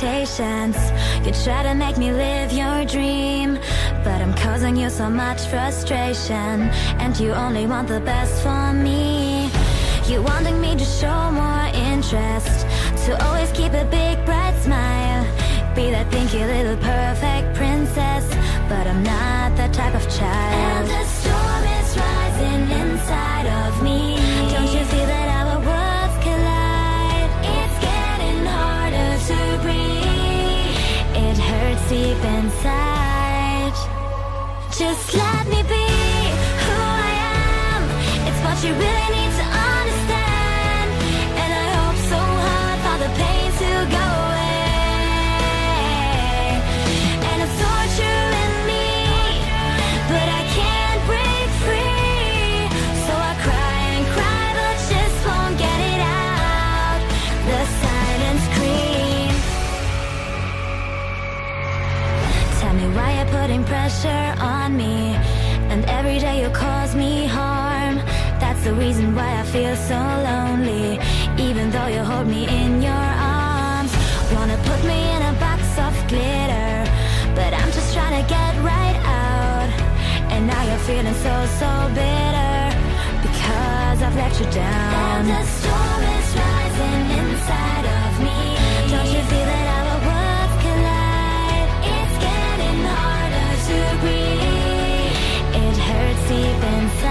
expectations. You try to make me live your dream, but I'm causing you so much frustration, and you only want the best for me. You wanting me to show more interest, to always keep a big bright smile, be that pinky little perfect princess, but I'm not that type of child. And the storm is rising inside of me. Don't you feel that our worlds collide? It's getting harder to breathe. It hurts deep inside. Just let me be who I am. It's what you really need to understand. And I hope so hard for the pain to go away. And it's torturing me, but I can't break free. So I cry and cry, but just won't get it out. The silent scream. Tell me why you're putting pressure on me, and every day you cause me harm. That's the reason why I feel so lonely, even though you hold me in your arms. Wanna put me in a box of glitter, but I'm just trying to get right out. And now you're feeling so, so bitter, because I've let you down. And the storm is rising inside of me. Don't you feel that our worlds collide? It's getting harder to breathe. It hurts deep inside.